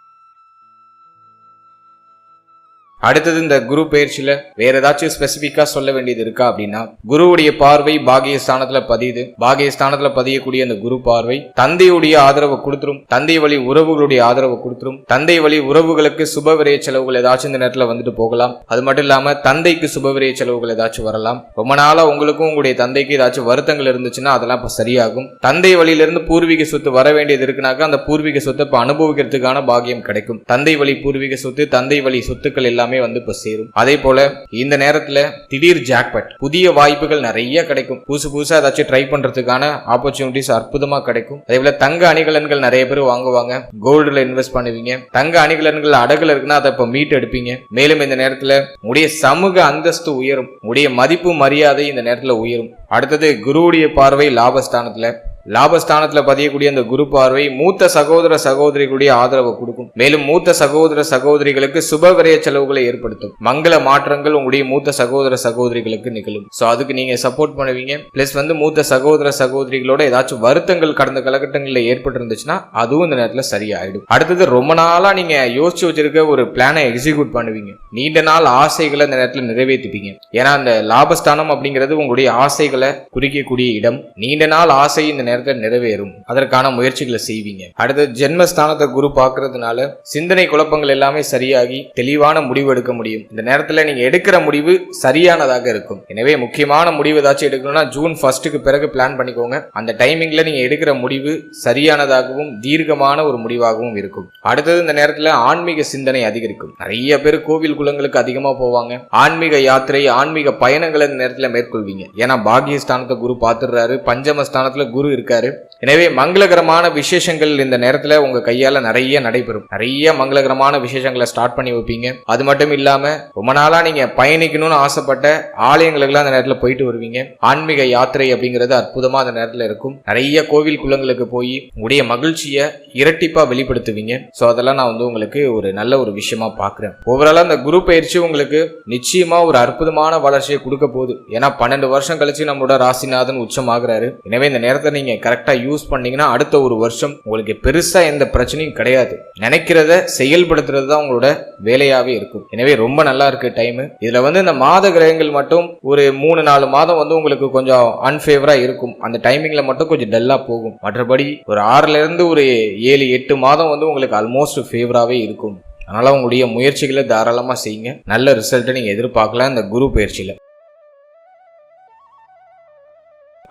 அடுத்தது இந்த குரு பயிற்சியில வேற ஏதாச்சும் ஸ்பெசிபிக்கா சொல்ல வேண்டியது இருக்கா அப்படின்னா, குருவுடைய பார்வை பாகியஸ்தானத்துல பதியுது. பாகியஸ்தானத்துல பதியக்கூடிய அந்த குரு பார்வை தந்தையுடைய ஆதரவை கொடுத்துரும். தந்தை வழி உறவுகளுடைய ஆதரவை கொடுத்துரும். தந்தை வழி உறவுகளுக்கு சுபவிரய செலவுகள் ஏதாச்சும் இந்த நேரத்துல வந்துட்டு போகலாம். அது மட்டும் இல்லாம தந்தைக்கு சுபவிரய செலவுகள் ஏதாச்சும் வரலாம். ரொம்ப நாளா உங்களுக்கும் உங்களுடைய தந்தைக்கு ஏதாச்சும் வருத்தங்கள் இருந்துச்சுன்னா அதெல்லாம் இப்ப சரியாகும். தந்தை வழியிலிருந்து பூர்வீக சொத்து வர வேண்டியது இருக்குனாக்கா அந்த பூர்வீக சொத்தை இப்ப அனுபவிக்கிறதுக்கான பாகியம் கிடைக்கும். தந்தை வழி பூர்வீக சொத்து, தந்தை வழி சொத்துக்கள் எல்லாம் வந்து இப்ப சேரும். அதே போல இந்த நேரத்துல திடீர் ஜாக்பாட், புதிய வாய்ப்புகள் நிறைய கிடைக்கும். புதுசா ஏதாச்சும் ட்ரை பண்றதுக்கான ஆப்பர்ச்சுனிட்டிஸ் அற்புதமா கிடைக்கும். அதே போல தங்க அணிகலன்கள் நிறைய பேர் வாங்குவாங்க. கோல்டுல இன்வெஸ்ட் பண்ணுவீங்க. தங்க அணிகலன்கள் அடகுல இருக்குன்னா அதை இப்ப மீட் எடுப்பீங்க. மேலும் இந்த நேரத்துல உடைய சமூக அந்தஸ்து உயரும். உடைய மதிப்பு மரியாதை இந்த நேரத்துல உயரும். அடுத்தது குருவுடைய பார்வை லாபஸ்தானத்துல. லாபஸ்தானத்துல பதியக்கூடிய அந்த குரு பார்வை மூத்த சகோதர சகோதரிகளுடைய ஆதரவை கொடுக்கும். மேலும் மூத்த சகோதர சகோதரிகளுக்கு சுப விரய செலவுகளை ஏற்படுத்தும். மங்கள மாற்றங்கள் உங்களுடைய மூத்த சகோதர சகோதரிகளுக்கு நிகழும். சோ அதுக்கு நீங்க சப்போர்ட் பண்ணுவீங்க. பிளஸ் வந்து மூத்த சகோதர சகோதரிகளோட ஏதாச்சும் வருத்தங்கள் கடந்த காலகட்டங்களில் ஏற்பட்டு இருந்துச்சுன்னா அதுவும் இந்த நேரத்துல சரியாயிடும். அடுத்தது ரொம்ப நாளா நீங்க யோசிச்சு வச்சிருக்க ஒரு பிளானை எக்ஸிக்யூட் பண்ணுவீங்க. நீண்ட நாள் ஆசைகளை இந்த நேரத்துல நிறைவேற்றிப்பீங்க. ஏன்னா அந்த லாபஸ்தானம் அப்படிங்கிறது உங்களுடைய ஆசைகளை குறிக்கக்கூடிய இடம். நீண்ட நாள் ஆசை இந்த நேரத்தில் நிறைவேறும். அதற்கான முயற்சிகளை செய்வீங்க. அடுத்து ஜென்மஸ்தானத்தை குரு பார்க்கறதுனால சிந்தனை குழப்பங்கள் எல்லாமே சரியாகி தெளிவான முடிவு எடுக்க முடியும். இந்த நேரத்துல நீங்க எடுக்கிற முடிவு சரியானதாக இருக்கும். எனவே முக்கியமான முடிவு ஏதாச்சும் எடுக்கணும்னா ஜூன் 1 பிறகு பிளான் பண்ணிக்கோங்க. அந்த டைமிங்ல நீங்க எடுக்கிற முடிவு சரியானதாகவும் தீர்க்கமான ஒரு முடிவாகவும் இருக்கும். அடுத்தது இந்த நேரத்துல ஆன்மீக சிந்தனை அதிகரிக்கும். நிறைய பேர் கோவில் குளங்களுக்கு அதிகமா போவாங்க. ஆன்மீக யாத்திரை, ஆன்மீக பயணங்களை இந்த நேரத்துல மேற்கொள்வீங்க. ஏன்னா பாகியஸ்தானத்தை குரு பார்த்துடுறாரு. பஞ்சமஸ்தானத்துல குரு இருக்காரு. எனவே மங்களகரமான விசேஷங்கள் இந்த நேரத்துல உங்க கையால நிறைய நடைபெறும். நிறைய மங்களகரமான விசேஷங்களை ஸ்டார்ட் பண்ணி வைப்பீங்க. அது மட்டும் இல்லாம ரொம்ப நாளா நீங்க பயணிக்கணும்னு ஆசைப்பட்ட ஆலயங்களுக்கெல்லாம் அந்த நேரத்துல போயிட்டு வருவீங்க. ஆன்மீக யாத்திரை அப்படிங்கிறது அற்புதமா அந்த நேரத்துல இருக்கும். நிறைய கோவில் குளங்களுக்கு போய் உங்களுடைய மகிழ்ச்சியை இரட்டிப்பா வெளிப்படுத்துவீங்க. சோ அதெல்லாம் நான் உங்களுக்கு ஒரு நல்ல ஒரு விஷயமா பாக்குறேன். ஓவராலா அந்த குரு பயிற்சி உங்களுக்கு நிச்சயமா ஒரு அற்புதமான வளர்ச்சியை கொடுக்க போகுது. ஏன்னா 12 வருஷம் கழிச்சு நம்மளோட ராசிநாதன் உச்சமாகிறாரு. எனவே இந்த நேரத்தை நீங்க கரெக்டா யூஸ் பண்ணீங்கன்னா அடுத்த ஒரு வருஷம் உங்களுக்கு பெருசா எந்த பிரச்சனையும் கிடையாது. நினைக்கிறத செயல்படுத்துறது தான் உங்களோட வேலையாவே இருக்கும். எனவே ரொம்ப நல்லா இருக்கு டைம். இதுல இந்த மாத கிரகங்கள் மட்டும் ஒரு 3-4 மாதம் உங்களுக்கு கொஞ்சம் அன்ஃபேவரா இருக்கும். அந்த டைமிங்ல மட்டும் கொஞ்சம் டல்லா போகும். மற்றபடி ஒரு 6ல இருந்து ஒரு 7-8 மாதம் உங்களுக்கு ஆல்மோஸ்ட் ஃபேவராவே இருக்கும். அதனால உங்களுடைய முயற்சிகளை தாராளமா செய்யுங்க. நல்ல ரிசல்ட்டை நீங்க எதிர்பார்க்கலாம் இந்த குரு பயிற்சியில.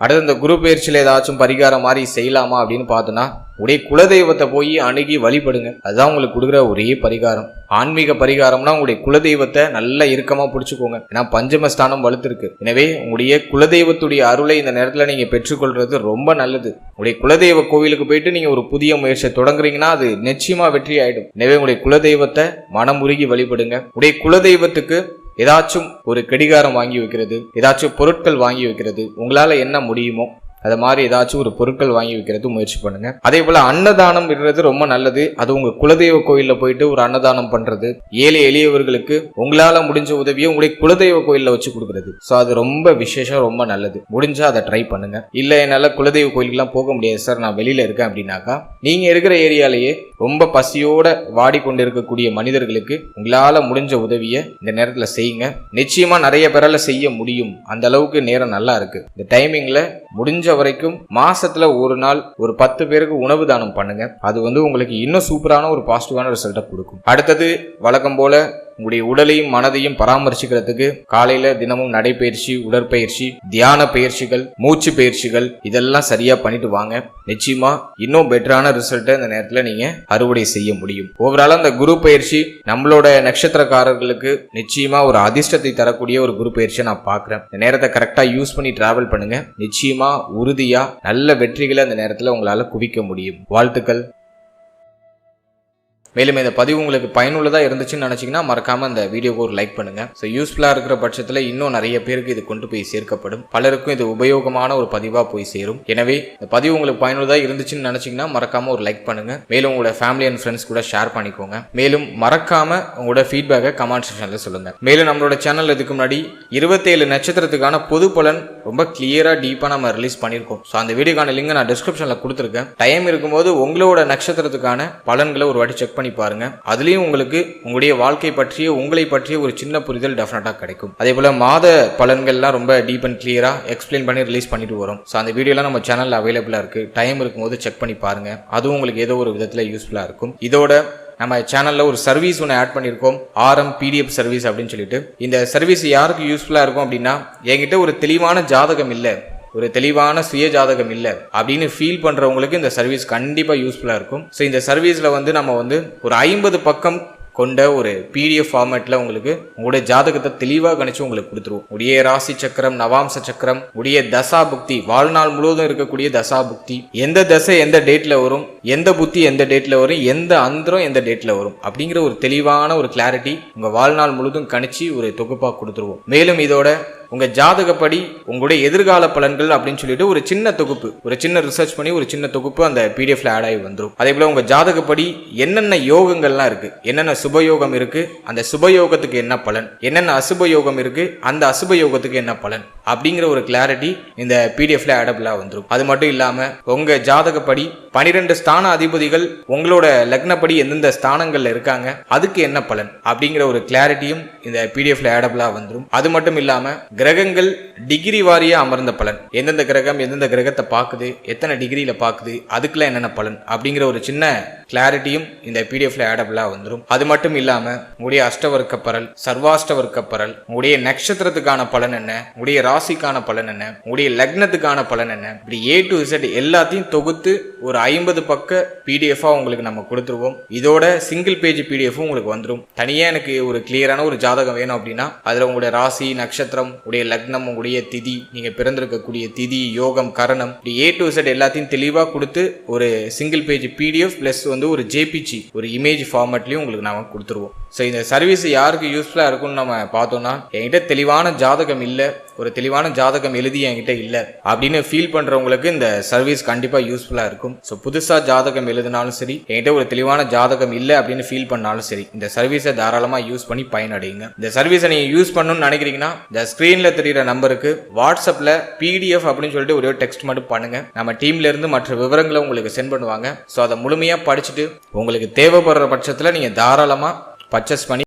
அடுத்து இந்த குரு பயிற்சியில ஏதாச்சும் பரிகாரம் மாதிரி செய்யலாமா அப்படின்னு பார்த்தோன்னா, உடைய குலதெய்வத்தை போய் அணுகி வழிபடுங்க. அதுதான் உங்களுக்கு கொடுக்குற ஒரே பரிகாரம். ஆன்மீக பரிகாரம்னா உங்களுடைய குலதெய்வத்தை நல்லா இறுக்கமா பிடிச்சுக்கோங்க. ஏன்னா பஞ்சமஸ்தானம் வலுத்திருக்கு. எனவே உங்களுடைய குலதெய்வத்துடைய அருளை இந்த நேரத்துல நீங்க பெற்றுக்கொள்றது ரொம்ப நல்லது. உங்களுடைய குலதெய்வ கோவிலுக்கு போயிட்டு நீங்க ஒரு புதிய முயற்சியை தொடங்குறீங்கன்னா அது நிச்சயமா வெற்றி ஆயிடும். எனவே உங்களுடைய குலதெய்வத்தை மனமுருகி வழிபடுங்க. உடைய குலதெய்வத்துக்கு ஏதாச்சும் ஒரு கடிகாரம் வாங்கி வைக்கிறது, ஏதாச்சும் பொருட்கள் வாங்கி வைக்கிறது, உங்களால என்ன முடியுமோ அது மாதிரி ஏதாச்சும் ஒரு பொருட்கள் வாங்கி வைக்கிறது முயற்சி பண்ணுங்க. அதே போல அன்னதானம் விடுறது ரொம்ப நல்லது. அது உங்க குலதெய்வ கோயில்ல போயிட்டு ஒரு அன்னதானம் பண்றது, ஏழை எளியவர்களுக்கு உங்களால முடிஞ்ச உதவியை உங்களுடைய குலதெய்வ கோயில்ல வச்சு கொடுக்கறது. சோ அது ரொம்ப விசேஷம், ரொம்ப நல்லது. முடிஞ்சா அதை ட்ரை பண்ணுங்க. இல்ல என்னால குலதெய்வ கோயிலுக்குலாம் போக முடியாது சார், நான் வெளியில இருக்கேன் அப்படின்னாக்கா, நீங்க இருக்கிற ஏரியாலேயே ரொம்ப பசியோட வாடிக்கொண்டு இருக்கக்கூடிய மனிதர்களுக்கு உங்களால முடிஞ்ச உதவியை இந்த நேரத்துல செய்யுங்க. நிச்சயமா நிறைய பேரால செய்ய முடியும். அந்த அளவுக்கு நேரம் நல்லா இருக்கு. இந்த டைமிங்ல முடிஞ்ச வரைக்கும் மாசத்துல ஒரு நாள் ஒரு 10 பேருக்கு உணவு தானம் பண்ணுங்க. அது உங்களுக்கு இன்னும் சூப்பரான ஒரு பாசிட்டிவான ரிசல்ட்டை கொடுக்கும். அடுத்தது வழக்கம் போல உங்களுடைய உடலையும் மனதையும் பராமரிச்சுக்கிறதுக்கு காலையில தினமும் நடைப்பயிற்சி, உடற்பயிற்சி, தியான பயிற்சிகள், மூச்சு பயிற்சிகள் இதெல்லாம் சரியா பண்ணிட்டு வாங்க. நிச்சயமா இன்னும் பெட்டரான ரிசல்ட்டை இந்த நேரத்துல நீங்க அறுவடை செய்ய முடியும். ஓவராலா அந்த குரு பயிற்சி நம்மளோட நட்சத்திரக்காரர்களுக்கு நிச்சயமா ஒரு அதிர்ஷ்டத்தை தரக்கூடிய ஒரு குரு பயிற்சியை நான் பாக்குறேன். இந்த நேரத்தை கரெக்டா யூஸ் பண்ணி டிராவல் பண்ணுங்க. நிச்சயமா உறுதியா நல்ல வெற்றிகளை அந்த நேரத்துல உங்களால குவிக்க முடியும். வாழ்த்துக்கள். மேலும் இந்த பதிவு உங்களுக்கு பயனுள்ளதா இருந்துச்சுன்னு நினைச்சீங்கன்னா மறக்காம இந்த வீடியோக்கு ஒரு லைக் பண்ணுங்க. ஸோ யூஸ்ஃபுல்லா இருக்கிற பட்சத்துல இன்னும் நிறைய பேருக்கு இது கொண்டு போய் சேர்க்கப்படும். பலருக்கும் இது உபயோகமான ஒரு பதிவா போய் சேரும். எனவே இந்த பதிவு உங்களுக்கு பயனுள்ளதா இருந்துச்சுன்னு நினைச்சீங்கன்னா மறக்காம ஒரு லைக் பண்ணுங்க. மேலும் உங்களோட ஃபேமிலி அண்ட் ஃப்ரெண்ட்ஸ் கூட ஷேர் பண்ணிக்கோங்க. மேலும் மறக்காம உங்களோட ஃபீட்பேக்கை கமெண்ட் செக்ஷன்ல சொல்லுங்க. மேலும் நம்மளோட சேனல் இதுக்கு முன்னாடி 27 நட்சத்திரத்துக்கான பொது பலன் ரொம்ப கிளியரா டீப்பா நம்ம ரிலீஸ் பண்ணிருக்கோம். ஸோ அந்த வீடியோக்கான லிங்க் நான் டிஸ்கிரிப்ஷன்ல கொடுத்துருக்கேன். டைம் இருக்கும்போது உங்களோட நட்சத்திரத்துக்கான பலன்களை ஒரு வாட்டி செக் பண்ணி பாருங்க. அதுலயும் உங்களுக்கு உங்களுடைய வாழ்க்கை பற்றிய உங்களை பற்றிய ஒரு சின்ன புரிதல் டெஃபினட்டா கிடைக்கும். அதே போல மாத பலன்கள்லாம் ரொம்ப டீப் அண்ட் கிளியரா எக்ஸ்பிளைன் பண்ணி ரிலீஸ் பண்ணிட்டு வரும். ஸோ அந்த வீடியோலாம் நம்ம சேனல்ல அவைலபிளா இருக்கு. டைம் இருக்கும்போது செக் பண்ணி பாருங்க. அதுவும் உங்களுக்கு ஏதோ ஒரு விதத்துல யூஸ்ஃபுல்லா இருக்கும். இதோட நம்ம சேனல்ல ஒரு சர்வீஸ் ஒன்று ஆட் பண்ணியிருக்கோம், RM PDF சர்வீஸ் அப்படின்னு சொல்லிட்டு. இந்த சர்வீஸ் யாருக்கு யூஸ்ஃபுல்லா இருக்கும் அப்படின்னா, என்கிட்ட ஒரு தெளிவான ஜாதகம் இல்லை, ஒரு தெளிவான சுய ஜாதகம் இல்லை அப்படின்னு ஃபீல் பண்றவங்களுக்கு இந்த சர்வீஸ் கண்டிப்பா யூஸ்ஃபுல்லா இருக்கும். ஸோ இந்த சர்வீஸ்ல நம்ம ஒரு 50 பக்கம் கொண்ட ஒரு PDF ஃபார்மேட்ல உங்களுக்கு உங்களுடைய ஜாதகத்தை தெளிவாக கணிச்சு உங்களுக்கு கொடுத்துருவோம். உடைய ராசி சக்கரம், நவாம்ச சக்கரம், உடைய தசா புக்தி, வாழ்நாள் முழுவதும் இருக்கக்கூடிய தசா புக்தி, எந்த தசை எந்த டேட்ல வரும், எந்த புத்தி எந்த டேட்ல வரும், எந்த அந்தரம் எந்த டேட்ல வரும் அப்படிங்கிற ஒரு தெளிவான ஒரு கிளாரிட்டி உங்க வாழ்நாள் முழுவதும் கணிச்சு ஒரு தொகுப்பா கொடுத்துருவோம். மேலும் இதோட உங்க ஜாதகப்படி உங்களுடைய எதிர்கால பலன்கள் அப்படின்னு சொல்லிட்டு ஒரு சின்ன தொகுப்பு, ஒரு சின்ன ரிசர்ச் பண்ணி ஒரு சின்ன தொகுப்பு அந்த PDFல ஆட் ஆகி வந்துடும். அதே போல உங்க ஜாதகப்படி என்னென்ன யோகங்கள்லாம் இருக்கு, என்னென்ன சுபயோகம் இருக்கு, அந்த சுபயோகத்துக்கு என்ன பலன், என்னென்ன அசுபயோகம் இருக்கு, அந்த அசுபயோகத்துக்கு என்ன பலன் அப்படிங்கிற ஒரு கிளாரிட்டி இந்த PDFல ஆடபிளா வந்துடும். அது மட்டும் இல்லாம உங்க ஜாதகப்படி 12 ஸ்தான அதிபதிகள் உங்களோட லக்னப்படி எந்தெந்த ஸ்தானங்கள்ல இருக்காங்க, அதுக்கு என்ன பலன் அப்படிங்கிற ஒரு கிளாரிட்டியும் இந்த PDFல ஆடபிளா வந்துடும். அது மட்டும் இல்லாம கிரகங்கள் டிகிரி வாரியா அமர்ந்த பலன், எந்தெந்த கிரகம் எந்தெந்த கிரகத்தை பார்க்குது, எத்தனை டிகிரியில பார்க்குது, அதுக்குள்ள என்னென்ன பலன் அப்படிங்கிற ஒரு சின்ன கிளாரிட்டியும் இந்த PDFல ஆடபிளா வந்துடும். அது மட்டும் இல்லாம உங்களுடைய அஷ்டவர்க்க பரல், சர்வாஷ்டவர்க்க பரல், உங்களுடைய நட்சத்திரத்துக்கான பலன் என்ன, உங்களுடைய ராசிக்கான பலன் என்ன, உங்களுடைய லக்னத்துக்கான பலன் என்ன, இப்படி A to Z எல்லாத்தையும் தொகுத்து ஒரு 50 பக்க PDF-ஆ உங்களுக்கு நம்ம கொடுத்துருவோம். இதோட சிங்கிள் பேஜ் PDF உங்களுக்கு வந்துடும். தனியா எனக்கு ஒரு கிளியரான ஒரு ஜாதகம் வேணும் அப்படின்னா அதுல உங்களுடைய ராசி, நட்சத்திரம், உடைய லக்னம், உங்களுடைய திதி, நீங்க பிறந்திருக்கக்கூடிய திதி, யோகம், கரணம், A to Z எல்லாத்தையும் தெளிவா கொடுத்து ஒரு சிங்கிள் பேஜ் PDF பிளஸ் ஒரு JPG ஒரு இமேஜ் ஃபார்மேட்லயும் உங்களுக்கு நாம கொடுத்துருவோம். ஸோ இந்த சர்வீஸ் யாருக்கு யூஸ்ஃபுல்லா இருக்கும்னு நம்ம பார்த்தோம்னா, என்கிட்ட தெளிவான ஜாதகம் இல்ல, ஒரு தெளிவான ஜாதகம் எழுதி என்கிட்ட இல்ல அப்படின்னு ஃபீல் பண்றவங்களுக்கு இந்த சர்வீஸ் கண்டிப்பா யூஸ்ஃபுல்லா இருக்கும். ஸோ புதுசா ஜாதகம் எழுதினாலும் சரி, என்கிட்ட ஒரு தெளிவான ஜாதகம் இல்ல அப்படின்னு ஃபீல் பண்ணாலும் சரி, இந்த சர்வீஸை தாராளமா யூஸ் பண்ணி பயனடையுங்க. இந்த சர்வீஸை நீங்க யூஸ் பண்ணணும்னு நினைக்கிறீங்கன்னா இந்த ஸ்கிரீன்ல தெரியுற நம்பருக்கு வாட்ஸ்அப்ல PDF அப்படின்னு சொல்லிட்டு ஒரே டெக்ஸ்ட் மட்டும் பண்ணுங்க. நம்ம டீம்ல இருந்து மற்ற விவரங்களை உங்களுக்கு சென்ட் பண்ணுவாங்க. ஸோ அதை முழுமையா படிச்சுட்டு உங்களுக்கு தேவைப்படுற பட்சத்துல நீங்க தாராளமா பர்ச்சேஸ் பண்ணி